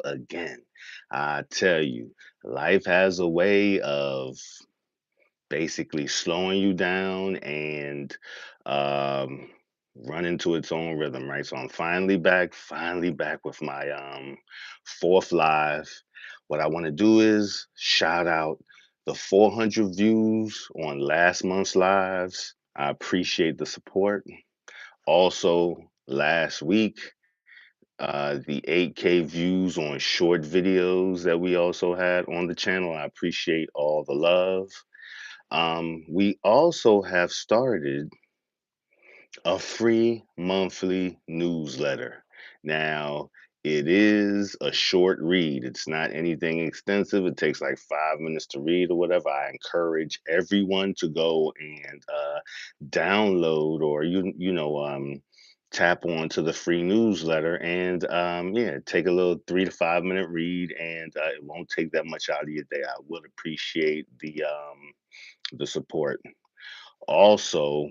again. I tell you, life has a way of basically slowing you down and um, running to its own rhythm, right? So I'm finally back with my fourth live. What I want to do is shout out the 400 views on last month's lives. I appreciate the support. Also, last week, the 8K views on short videos that we also had on the channel. I appreciate all the love. We also have started a free monthly newsletter. Now, it is a short read. It's not anything extensive. It takes like 5 minutes to read or whatever. I encourage everyone to go and download or tap on to the free newsletter and yeah, take a little 3 to 5 minute read, and it won't take that much out of your day. I would appreciate the support. Also,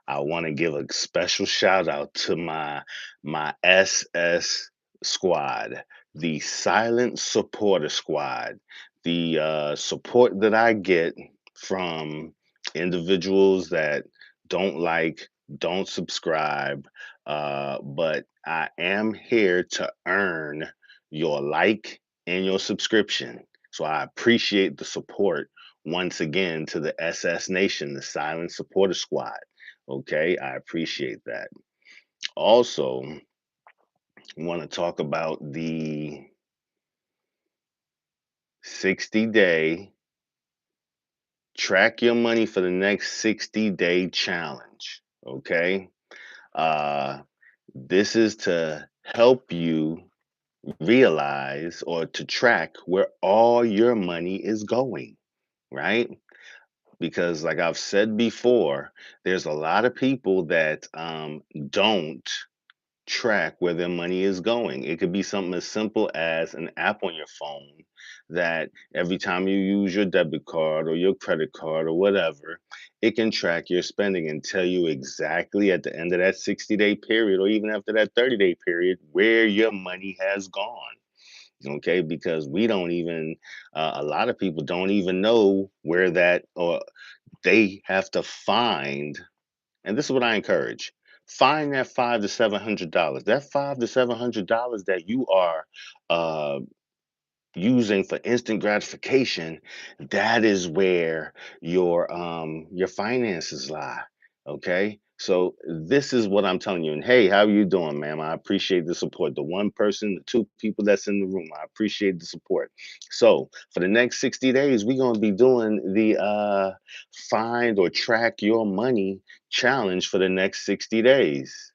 I want to give a special shout out to my SS squad, the silent supporter squad. The support that I get from individuals that don't like, don't subscribe, but I am here to earn your like and your subscription. So I appreciate the support once again to the SS Nation, the Silent Supporter Squad. Okay, I appreciate that. Also, want to talk about the 60-day track your money for the next 60-day challenge. Okay, uh, this is to help you realize or to track where all your money is going, right? Because like I've said before, there's a lot of people that don't track where their money is going. It could be something as simple as an app on your phone that every time you use your debit card or your credit card or whatever, it can track your spending and tell you exactly at the end of that 60-day period or even after that 30-day period where your money has gone. Okay, because we don't even a lot of people don't even know where that, or they have to find, and this is what I encourage, find that $500 to $700. That $500 to $700 that you are uh, using for instant gratification, that is where your finances lie. Okay. So this is what I'm telling you. And hey, how are you doing, ma'am? I appreciate the support. The one person, the two people that's in the room, I appreciate the support. So for the next 60 days, we're gonna be doing the find or track your money challenge for the next 60 days.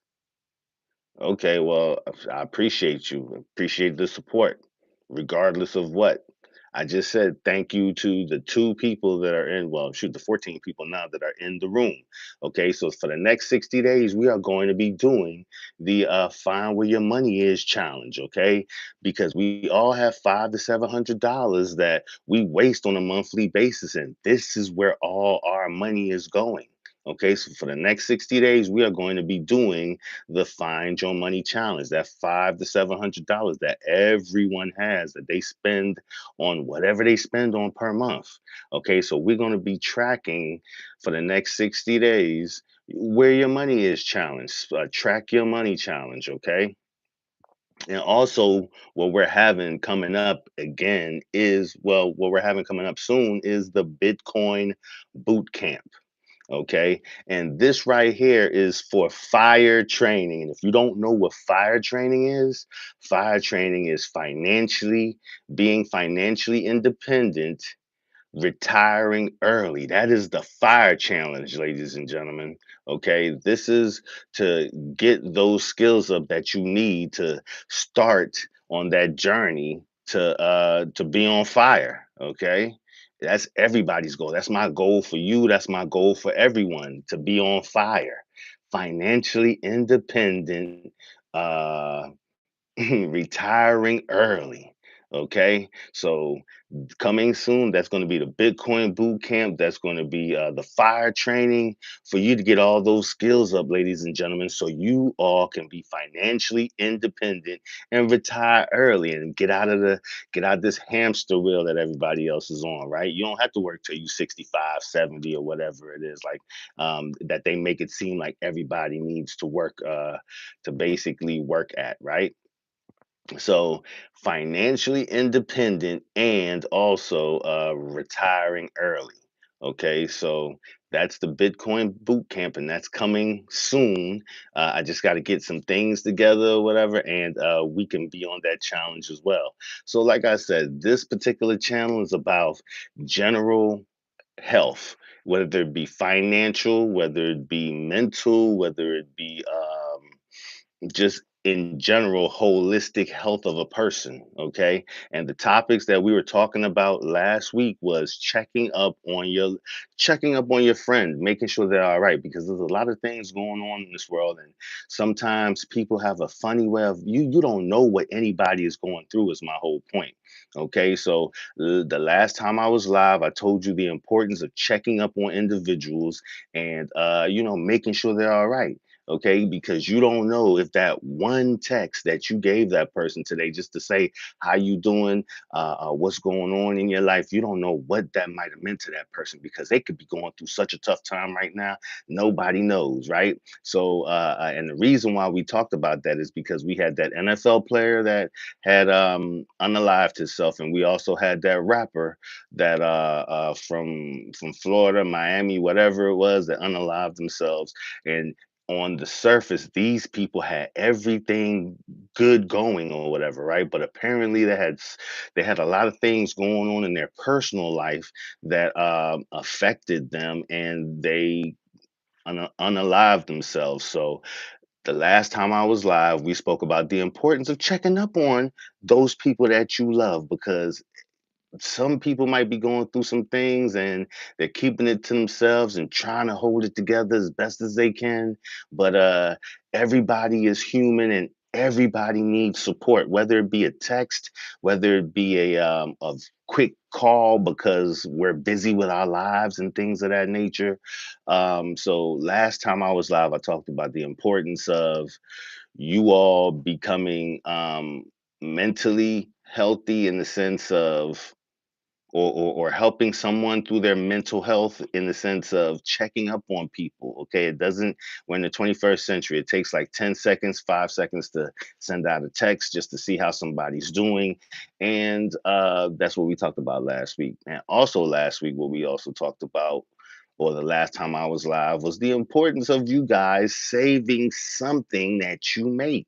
Okay, well, I appreciate you. Appreciate the support, regardless of what. I just said thank you to the two people that are in, well, shoot, the 14 people now that are in the room. Okay, so for the next 60 days, we are going to be doing the Find Where Your Money Is challenge, okay? Because we all have $500 to $700 that we waste on a monthly basis, and this is where all our money is going. Okay, so for the next 60 days, we are going to be doing the Find Your Money Challenge, that $500 to $700 that everyone has that they spend on whatever they spend on per month. Okay, so we're going to be tracking for the next 60 days where your money is challenged, track your money challenge. Okay, and also what we're having coming up again is, well, what we're having coming up soon is the Bitcoin boot camp. Okay. And this right here is for fire training. And if you don't know what fire training is being financially independent, retiring early. That is the fire challenge, ladies and gentlemen. Okay. This is to get those skills up that you need to start on that journey to be on fire. Okay. That's everybody's goal. That's my goal for you. That's my goal for everyone, to be on fire, financially independent, uh, retiring early. Okay, so coming soon, that's going to be the Bitcoin boot camp. That's going to be the fire training for you to get all those skills up, ladies and gentlemen, so you all can be financially independent and retire early and get out this hamster wheel that everybody else is on, right? You don't have to work till you 65, 70, or whatever it is, like that they make it seem like everybody needs to work to basically work at, right? So financially independent and also retiring early. Okay, so that's the Bitcoin boot camp, and that's coming soon. I just got to get some things together or whatever, and we can be on that challenge as well. So, like I said, this particular channel is about general health, whether it be financial, whether it be mental, whether it be just in general holistic health of a person. Okay, and the topics that we were talking about last week was checking up on your friend, making sure they're all right, because there's a lot of things going on in this world, and sometimes people have a funny way of you don't know what anybody is going through, is my whole point. Okay, so the last time I was live, I told you the importance of checking up on individuals and making sure they're all right. Okay, because you don't know if that one text that you gave that person today just to say how you doing, what's going on in your life, you don't know what that might have meant to that person, because they could be going through such a tough time right now. Nobody knows, right? So and the reason why we talked about that is because we had that NFL player that had unalived himself, and we also had that rapper that from Florida, Miami, whatever it was, that unalived themselves. And on the surface, these people had everything good going or whatever, right? But apparently they had a lot of things going on in their personal life that affected them, and they unalived themselves. So the last time I was live, we spoke about the importance of checking up on those people that you love, because some people might be going through some things and they're keeping it to themselves and trying to hold it together as best as they can. But everybody is human, and everybody needs support, whether it be a text, whether it be a quick call, because we're busy with our lives and things of that nature. So last time I was live, I talked about the importance of you all becoming mentally healthy, in the sense of or helping someone through their mental health, in the sense of checking up on people. Okay, it doesn't, we're in the 21st century, it takes like 10 seconds, 5 seconds to send out a text just to see how somebody's doing. And that's what we talked about last week. And also last week, what we also talked about, or the last time I was live, was the importance of you guys saving something that you make.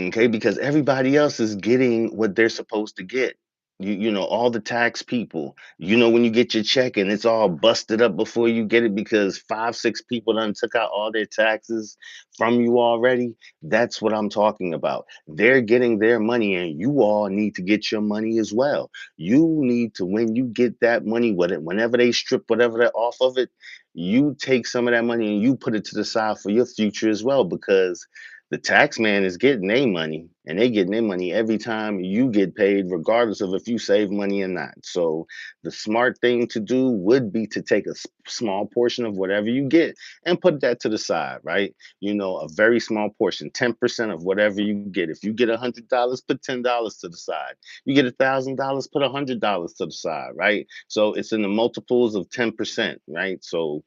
Okay, because everybody else is getting what they're supposed to get. All the tax people, when you get your check and it's all busted up before you get it because 5, 6 people done took out all their taxes from you already. That's what I'm talking about. They're getting their money, and you all need to get your money as well. You need to, when you get that money, whenever they strip whatever they're off of it, you take some of that money and you put it to the side for your future as well, because the tax man is getting their money, and they getting their money every time you get paid, regardless of if you save money or not. So the smart thing to do would be to take a small portion of whatever you get and put that to the side, right? A very small portion, 10% of whatever you get. If you get $100, put $10 to the side. You get $1,000, put $100 to the side, right? So it's in the multiples of 10%, right? So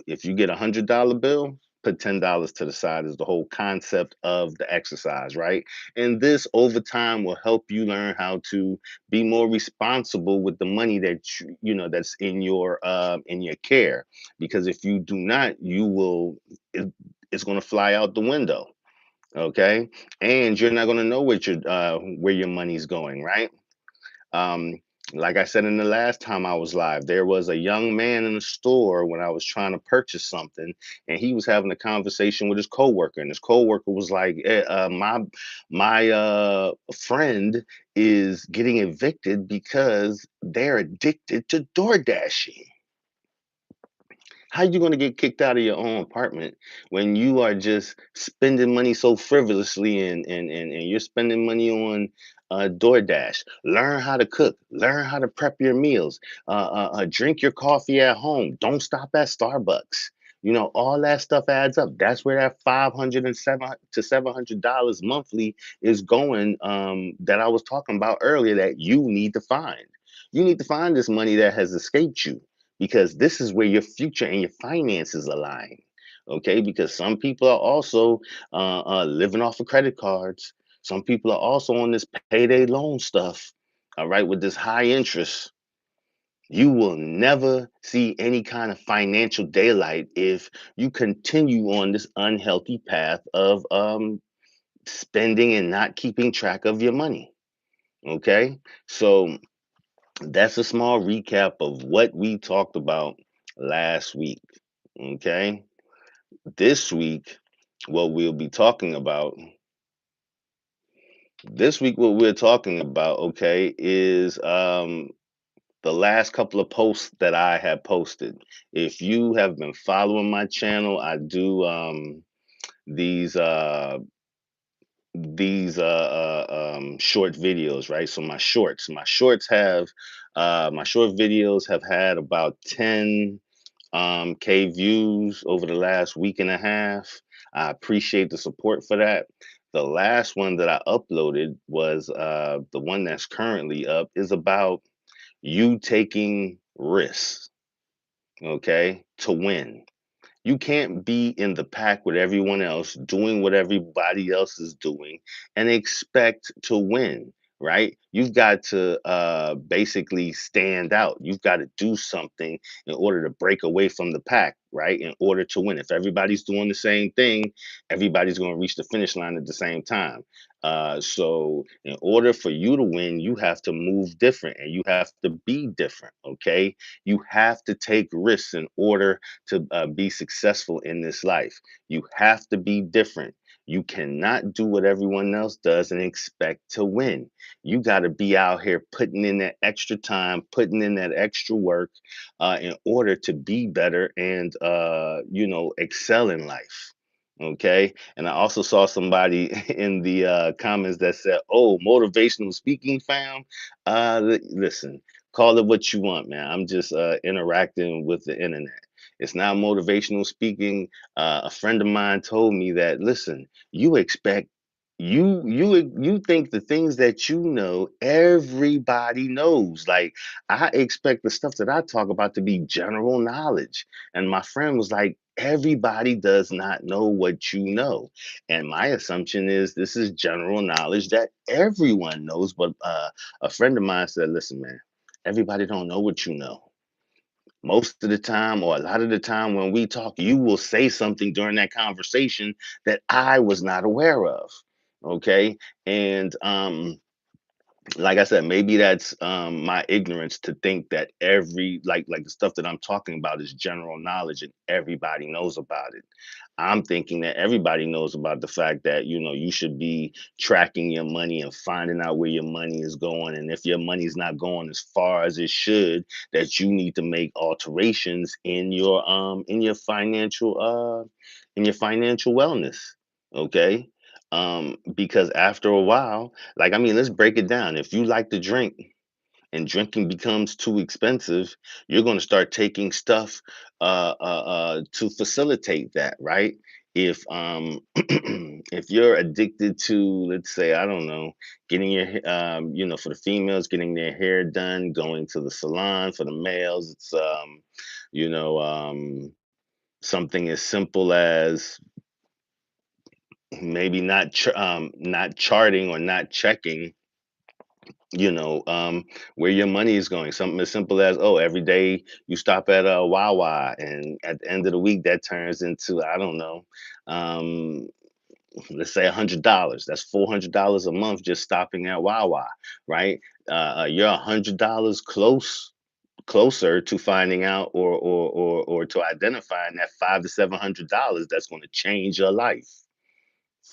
if you get $100 bill, put $10 to the side, is the whole concept of the exercise, right? And this over time will help you learn how to be more responsible with the money that that's in your care. Because if you do not, it's going to fly out the window. Okay, and you're not going to know where your money's going, right? Um, like I said in the last time I was live, there was a young man in the store when I was trying to purchase something, and he was having a conversation with his coworker, and his coworker was like, my friend is getting evicted because they're addicted to door dashing." How you gonna get kicked out of your own apartment when you are just spending money so frivolously and you're spending money on DoorDash? Learn how to cook. Learn how to prep your meals. Drink your coffee at home. Don't stop at Starbucks. All that stuff adds up. That's where that 507 to $700 monthly is going. That I was talking about earlier. That you need to find. You need to find this money that has escaped you, because this is where your future and your finances align. Okay, because some people are also living off of credit cards. Some people are also on this payday loan stuff. All right, with this high interest, you will never see any kind of financial daylight if you continue on this unhealthy path of spending and not keeping track of your money. Okay, so that's a small recap of what we talked about last week. Okay. This week, what we'll be talking about, what we're talking about, okay, is the last couple of posts that I have posted. If you have been following my channel, I do these short videos, right? So my short videos have had about 10 K views over the last week and a half. I appreciate the support for that. The last one that I uploaded was the one that's currently up, is about you taking risks, okay, to win. You can't be in the pack with everyone else, doing what everybody else is doing, and expect to win, right? You've got to basically stand out. You've got to do something in order to break away from the pack, right? In order to win. If everybody's doing the same thing, everybody's going to reach the finish line at the same time. So, in order for you to win, you have to move different and you have to be different, okay? You have to take risks in order to be successful in this life. You have to be different. You cannot do what everyone else does and expect to win. You got to be out here putting in that extra time, putting in that extra work in order to be better and, excel in life. Okay. And I also saw somebody in the comments that said, "Oh, motivational speaking, fam." Listen, call it what you want, man. I'm just interacting with the internet. It's not motivational speaking. A friend of mine told me that, listen, you expect you think the things that you know everybody knows. Like, I expect the stuff that I talk about to be general knowledge. And my friend was like, everybody does not know what you know. And my assumption is this is general knowledge that everyone knows. But a friend of mine said, listen, man, everybody don't know what you know. Most of the time, or a lot of the time when we talk, you will say something during that conversation that I was not aware of. Okay. And like I said, maybe that's my ignorance to think that every like the stuff that I'm talking about is general knowledge and everybody knows about it. I'm thinking that everybody knows about the fact that you should be tracking your money and finding out where your money is going, and if your money's not going as far as it should, that you need to make alterations in your financial wellness. Okay, because after a while, like, I mean, let's break it down. If you like to drink and drinking becomes too expensive, you're going to start taking stuff to facilitate that, right? If if you're addicted to, let's say, I don't know, getting for the females, getting their hair done, going to the salon. For the males, it's you know, something as simple as maybe not charting or not checking, you know, where your money is going. Something as simple as, oh, every day you stop at a Wawa, and at the end of the week that turns into, I don't know, um, let's say $100. That's $400 a month just stopping at Wawa, right? You're $100 closer to finding out, or to identifying that $500 to $700 that's going to change your life.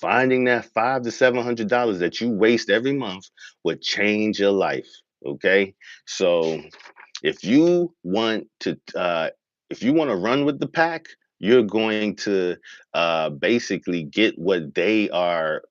Finding that $500 to $700 that you waste every month would change your life. Okay, so if you want to if you want to run with the pack, you're going to basically get what they are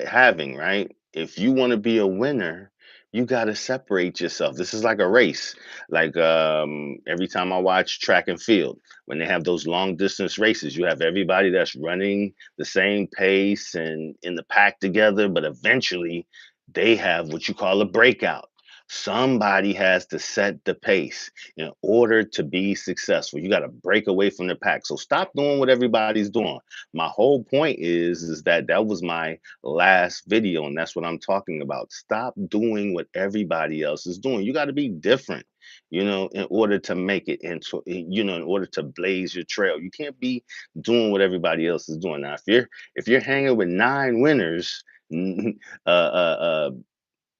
having, right? If you want to be a winner, you got to separate yourself. This is like a race. Like every time I watch track and field, when they have those long distance races, you have everybody that's running the same pace and in the pack together, but eventually they have what you call a breakout. Somebody has to set the pace in order to be successful. You got to break away from the pack. So stop doing what everybody's doing. My whole point is that that was my last video, and that's what I'm talking about. Stop doing what everybody else is doing. You got to be different, in order to make it into, in order to blaze your trail. You can't be doing what everybody else is doing. Now, if you're hanging with nine winners,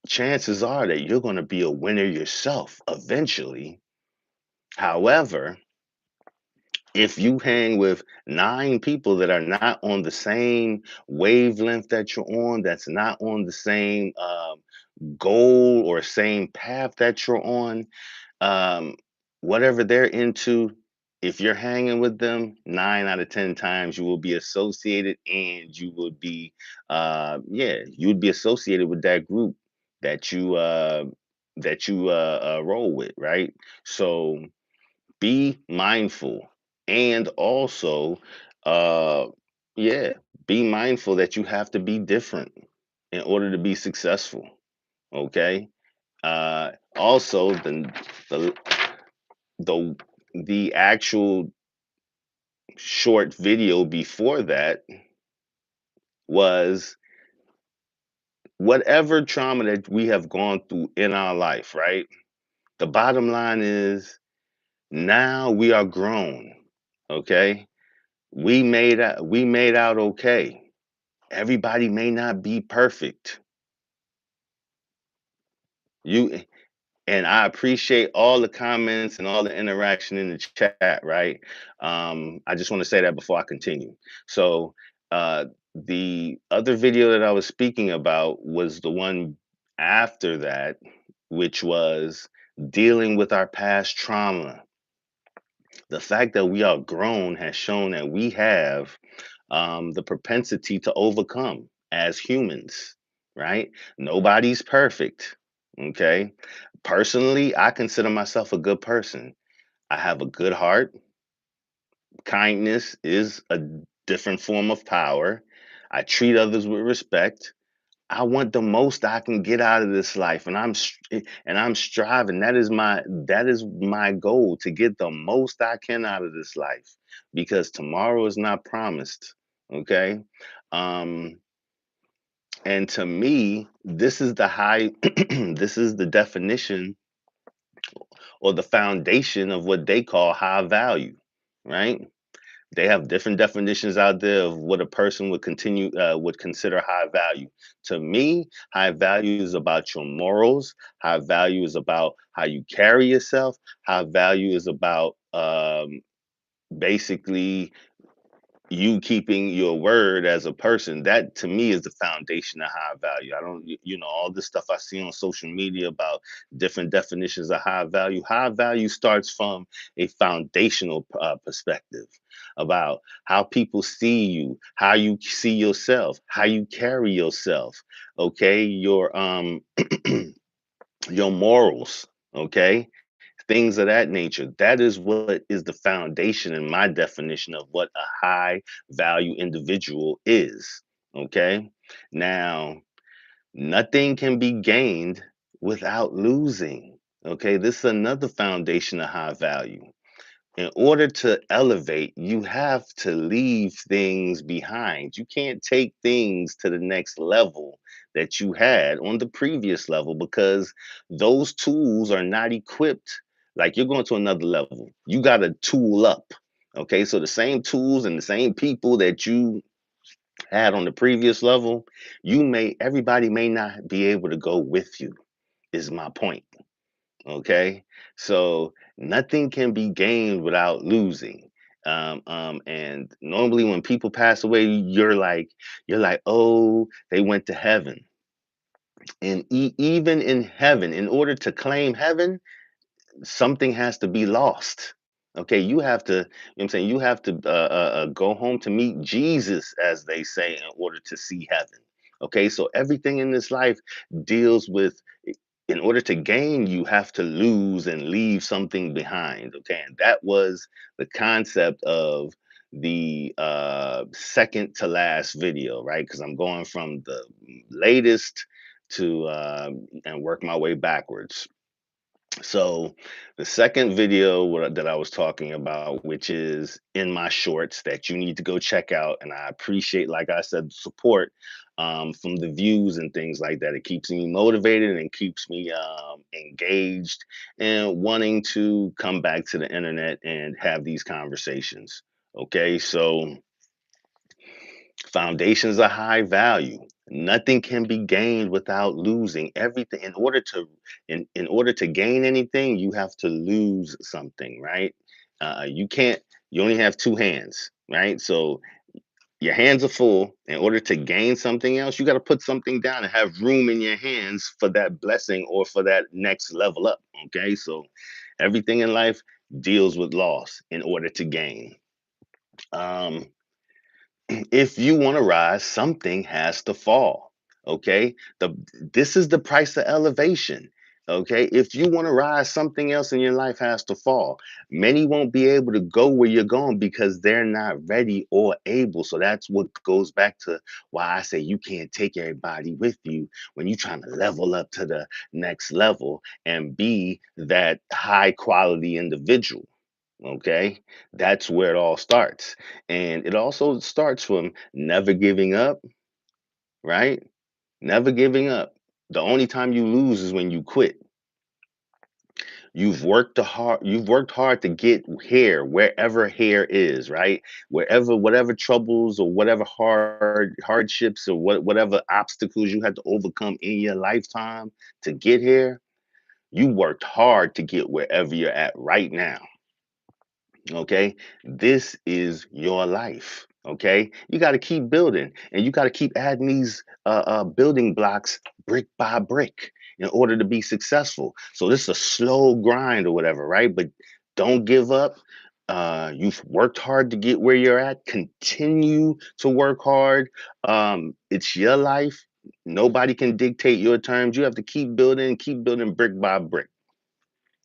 chances are that you're going to be a winner yourself eventually. However, if you hang with nine people that are not on the same wavelength that you're on, that's not on the same goal or same path that you're on, um, whatever they're into, if you're hanging with them, 9 out of 10 times you will be associated, and you would be, yeah, you would be associated with that group that you roll with, right? So be mindful, and also uh yeah, be mindful that you have to be different in order to be successful. Okay. Also, the the the actual short video before that was whatever trauma that we have gone through in our life, right? The bottom line is, now we are grown. Okay. We made out okay. Everybody may not be perfect. You and I appreciate all the comments and all the interaction in the chat, right? I just want to say that before I continue. So, the other video that I was speaking about was the one after that, which was dealing with our past trauma. The fact that we are grown has shown that we have the propensity to overcome as humans, right? Nobody's perfect. Okay. Personally, I consider myself a good person. I have a good heart. Kindness is a different form of power. I treat others with respect. I want the most I can get out of this life, and I'm striving. That is my goal, to get the most I can out of this life, because tomorrow is not promised. Okay, um, and to me, this is the high. This is the definition or the foundation of what they call high value, right? They have different definitions out there of what a person would consider high value. To me, high value is about your morals. High value is about how you carry yourself. High value is about basically you keeping your word as a person. That to me is the foundation of high value. I don't, all this stuff I see on social media about different definitions of high value. High value starts from a foundational perspective about how people see you, how you see yourself, how you carry yourself. Okay, your morals. Okay, things of that nature. That is what is the foundation in my definition of what a high value individual is. Okay. Now, nothing can be gained without losing. Okay. This is another foundation of high value. In order to elevate, you have to leave things behind. You can't take things to the next level that you had on the previous level, because those tools are not equipped. Like, you're going to another level, you got to tool up. Okay, so the same tools and the same people that you had on the previous level, everybody may not be able to go with you, is my point. Okay, so nothing can be gained without losing. And normally when people pass away, you're like, oh, they went to heaven. And even in heaven, in order to claim heaven, something has to be lost. Okay, you have to, you know what I'm saying, you have to go home to meet Jesus, as they say, in order to see heaven. Okay, so everything in this life deals with, in order to gain, you have to lose and leave something behind. Okay, and that was the concept of the second to last video, right? Because I'm going from the latest to and work my way backwards. So the second video that I was talking about, which is in my shorts that you need to go check out, and I appreciate, like I said, the support from the views and things like that. It keeps me motivated and keeps me engaged and wanting to come back to the internet and have these conversations. Okay, so foundations are high value. Nothing can be gained without losing everything. In order to gain anything, you have to lose something, right? You can't. You only have two hands, right? So your hands are full. In order to gain something else, you got to put something down and have room in your hands for that blessing or for that next level up. Okay, so everything in life deals with loss in order to gain. Um, if you want to rise, something has to fall. Okay. This is the price of elevation. Okay. If you want to rise, something else in your life has to fall. Many won't be able to go where you're going because they're not ready or able. So that's what goes back to why I say you can't take everybody with you when you're trying to level up to the next level and be that high quality individual. Okay, that's where it all starts. And it also starts from never giving up, right? Never giving up. The only time you lose is when you quit. You've worked hard to get here, wherever here is, right? Wherever, whatever troubles or whatever hardships or whatever obstacles you had to overcome in your lifetime to get here, you worked hard to get wherever you're at right now. Okay, this is your life. Okay, you got to keep building and you got to keep adding these building blocks brick by brick in order to be successful. So this is a slow grind or whatever, right? But don't give up. You've worked hard to get where you're at. Continue to work hard. It's your life. Nobody can dictate your terms. You have to keep building brick by brick.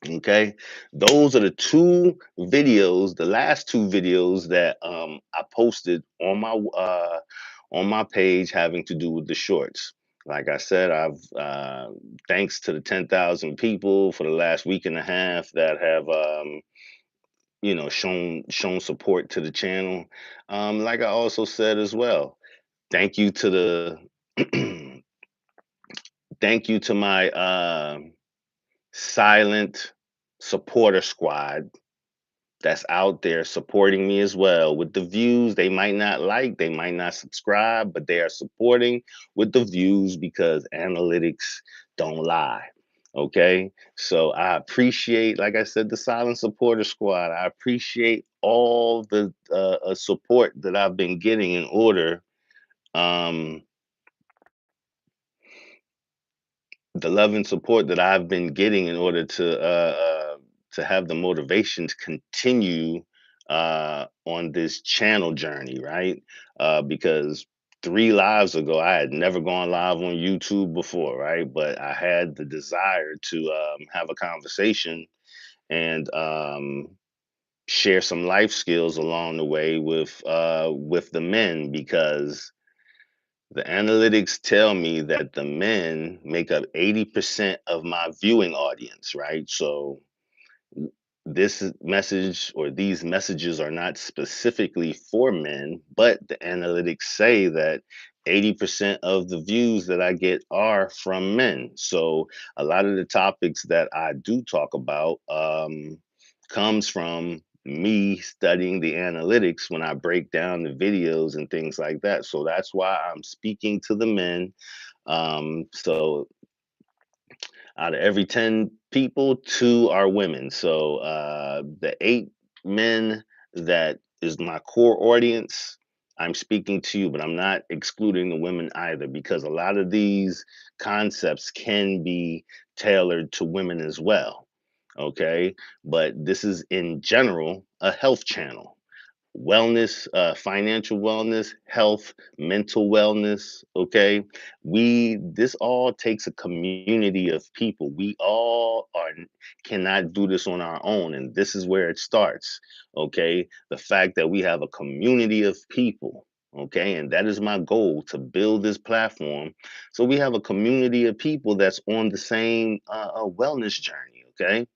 Okay, those are the two videos, the last two videos that I posted on my page having to do with the shorts. Like I said, I've thanks to the 10,000 people for the last week and a half that have shown support to the channel. Like I also said as well, thank you to the thank you to my silent supporter squad that's out there supporting me as well with the views. They might not like, they might not subscribe, but they are supporting with the views because analytics don't lie. Okay. So I appreciate, like I said, the silent supporter squad. I appreciate all the support that I've been getting in order. Um, the love and support that I've been getting in order to have the motivation to continue on this channel journey, right? Because 3 lives ago, I had never gone live on YouTube before, right? But I had the desire to have a conversation and share some life skills along the way with the men because the analytics tell me that the men make up 80% of my viewing audience, right? So message or these messages are not specifically for men, but the analytics say that 80% of the views that I get are from men. So a lot of the topics that I do talk about comes from me studying the analytics when I break down the videos and things like that. So that's why I'm speaking to the men. So out of every 10 people, two are women. So the 8 men that is my core audience, I'm speaking to you, but I'm not excluding the women either because a lot of these concepts can be tailored to women as well. okay? But this is in general a health channel. Wellness, financial wellness, health, mental wellness, okay? This all takes a community of people. We all are cannot do this on our own, and this is where it starts, okay? The fact that we have a community of people, okay? And that is my goal, to build this platform so we have a community of people that's on the same wellness journey, okay?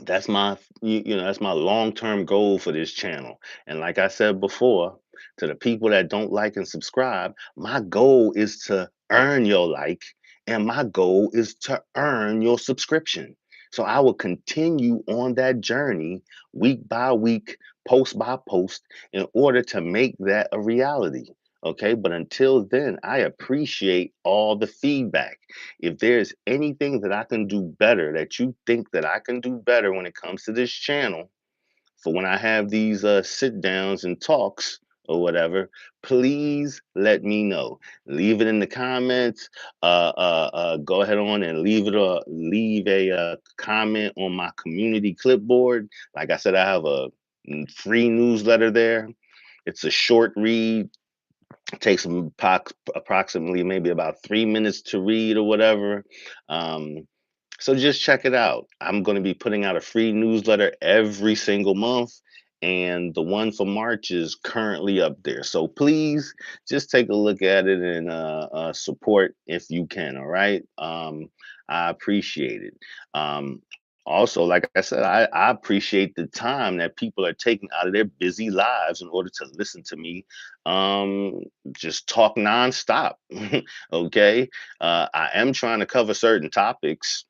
That's that's my long-term goal for this channel. And like I said before, to the people that don't like and subscribe, my goal is to earn your like, and my goal is to earn your subscription. So I will continue on that journey week by week, post by post, in order to make that a reality. Okay, but until then, I appreciate all the feedback. If there's anything that I can do better, that you think that I can do better when it comes to this channel, for when I have these sit downs and talks or whatever, please let me know. Leave it in the comments. Go ahead on and leave a comment on my community clipboard. Like I said, I have a free newsletter there. It's a short read, takes approximately maybe about 3 minutes to read or whatever. Um, so just check it out. I'm going to be putting out a free newsletter every single month, and the one for March is currently up there. So please just take a look at it and support if you can. All right. I appreciate it. Um, Also, like I said, I appreciate the time that people are taking out of their busy lives in order to listen to me um, just talk nonstop. Okay. I am trying to cover certain topics,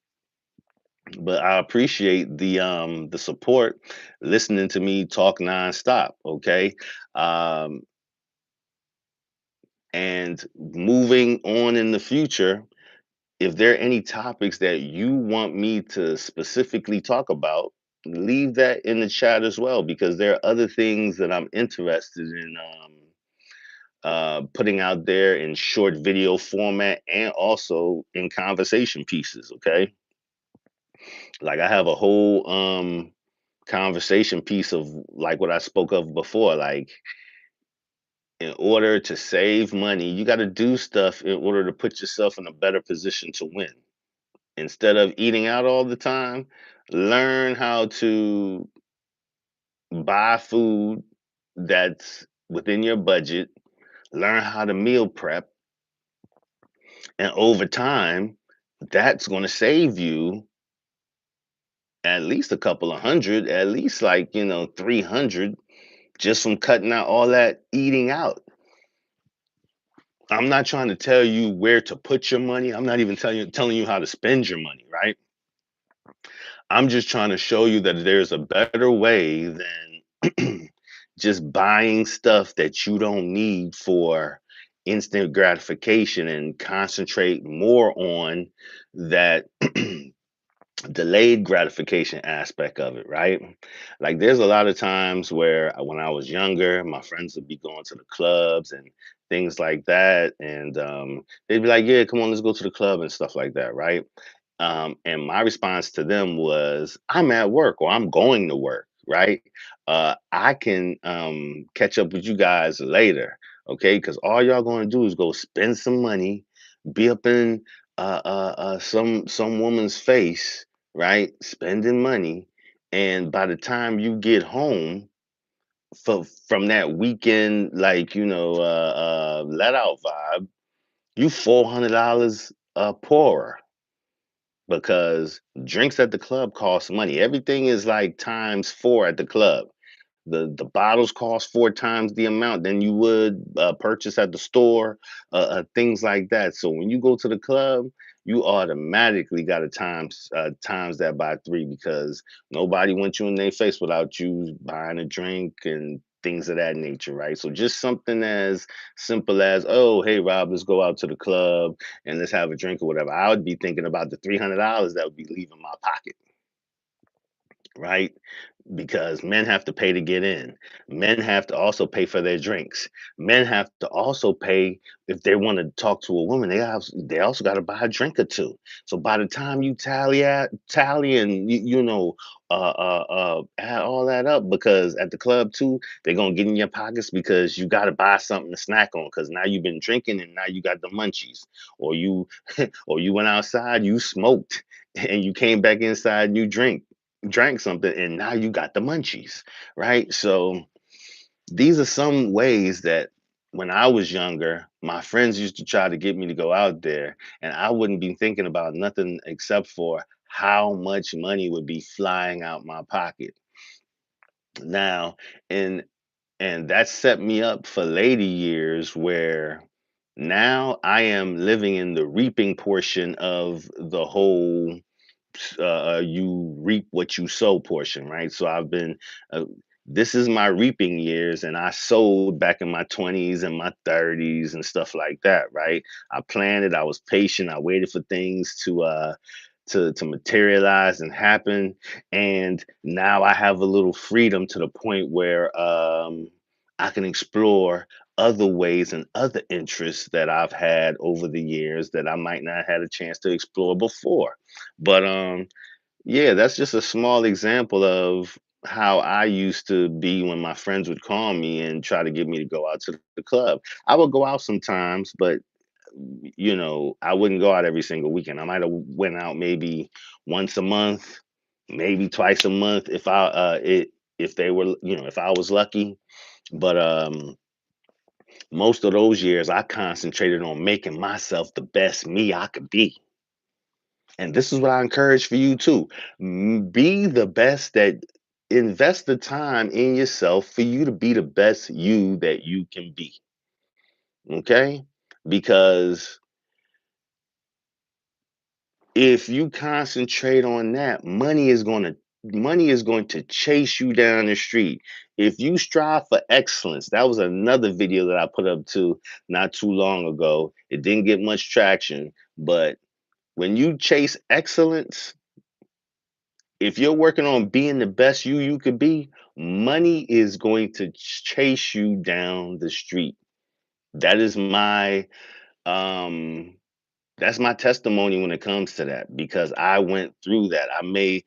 but I appreciate the support, listening to me talk nonstop. Okay. Um, and moving on in the future, if there are any topics that you want me to specifically talk about, leave that in the chat as well, because there are other things that I'm interested in putting out there in short video format and also in conversation pieces. Okay. Like I have a whole conversation piece of like what I spoke of before. Like, in order to save money, you got to do stuff in order to put yourself in a better position to win. Instead of eating out all the time, learn how to buy food that's within your budget, learn how to meal prep, and over time, that's going to save you at least a couple of hundred, at least like, 300, just from cutting out all that eating out. I'm not trying to tell you where to put your money. I'm not even telling you how to spend your money, right? I'm just trying to show you that there's a better way than just buying stuff that you don't need for instant gratification, and concentrate more on that delayed gratification aspect of it, right? Like there's a lot of times where when I was younger, my friends would be going to the clubs and things like that. And they'd be like, yeah, come on, let's go to the club and stuff like that, right? And my response to them was, I'm at work or I'm going to work, right? I can catch up with you guys later, okay? Because all y'all going to do is go spend some money, be up in some woman's face, right? Spending money, and by the time you get home from that weekend, like let out vibe, you $400 poorer, because drinks at the club cost money. Everything is like times four at the club. The bottles cost four times the amount than you would purchase at the store, things like that. So when you go to the club, you automatically got to times that by three, because nobody wants you in their face without you buying a drink and things of that nature, right? So just something as simple as, oh, hey Rob, let's go out to the club and let's have a drink or whatever. I would be thinking about the $300 that would be leaving my pocket, right? Because men have to pay to get in. Men have to also pay for their drinks. Men have to also pay if they want to talk to a woman. They also got to buy a drink or two. So by the time you tally and add all that up, because at the club too, they're gonna get in your pockets because you got to buy something to snack on. Because now you've been drinking and now you got the munchies, or you or you went outside, you smoked, and you came back inside and you drank something and now you got the munchies, right? So these are some ways that when I was younger, my friends used to try to get me to go out there, and I wouldn't be thinking about nothing except for how much money would be flying out my pocket. Now, and and that set me up for later years where now I am living in the reaping portion of the whole you reap what you sow portion, right? So I've been, uh, this is my reaping years, and I sowed back in my 20s and my 30s and stuff like that, right? I planted, I was patient, I waited for things to materialize and happen, and now I have a little freedom to the point where I can explore other ways and other interests that I've had over the years that I might not have had a chance to explore before. But yeah, that's just a small example of how I used to be when my friends would call me and try to get me to go out to the club. I would go out sometimes, but I wouldn't go out every single weekend. I might have went out maybe once a month, maybe twice a month if they were, if I was lucky. But most of those years I concentrated on making myself the best me I could be. And this is what I encourage for you too. Be the best that invest the time in yourself for you to be the best you that you can be. Okay? Because if you concentrate on that, money is going to chase you down the street. If you strive for excellence, that was another video that I put up too not too long ago. It didn't get much traction, but when you chase excellence, if you're working on being the best you could be, money is going to chase you down the street. That is my um that's my testimony when it comes to that because I went through that. I was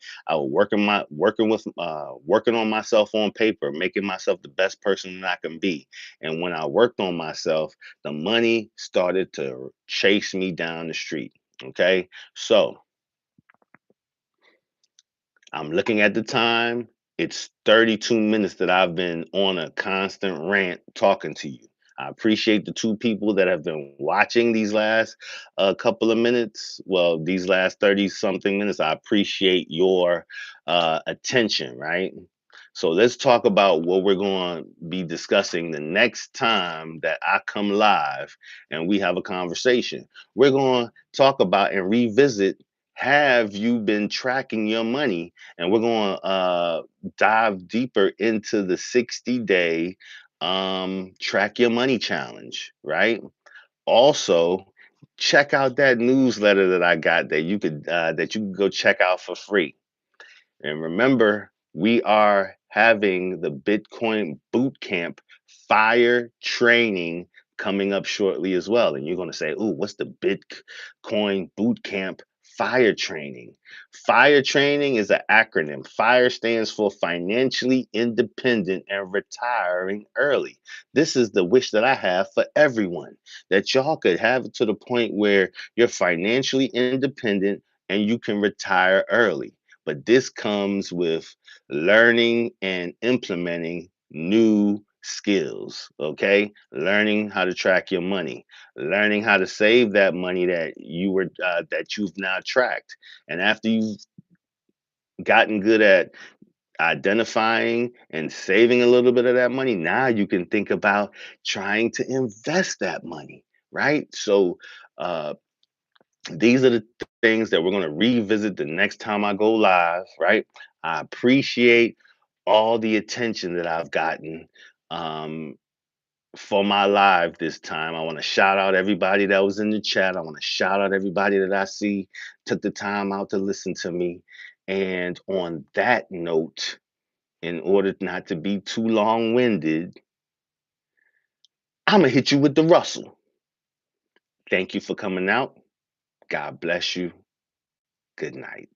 working on myself on paper, making myself the best person that I can be. And when I worked on myself, the money started to chase me down the street. Okay? So, I'm looking at the time. It's 32 minutes that I've been on a constant rant talking to you. I appreciate the two people that have been watching these last couple of minutes. Well, these last 30 something minutes. I appreciate your attention, right? So let's talk about what we're going to be discussing the next time that I come live and we have a conversation. We're going to talk about and revisit, have you been tracking your money? And we're going to dive deeper into the 60-day track your money challenge, right? Also, check out that newsletter that I got that you can go check out for free. And remember, we are having the Bitcoin boot camp fire training coming up shortly as well. And you're going to say, "Ooh, what's the Bitcoin boot camp fire training?" Fire training is an acronym. FIRE stands for financially independent and retiring early. This is the wish that I have for everyone, that y'all could have it to the point where you're financially independent and you can retire early. But this comes with learning and implementing new skills, okay? Learning how to track your money, learning how to save that money that you've now tracked. And after you've gotten good at identifying and saving a little bit of that money, now you can think about trying to invest that money, right? So uh these are the things that we're going to revisit the next time I go live, right? I appreciate all the attention that I've gotten. Um, for my live this time. I want to shout out everybody that was in the chat. I want to shout out everybody that I see took the time out to listen to me. And on that note, in order not to be too long winded, I'm going to hit you with the Russell. Thank you for coming out. God bless you. Good night.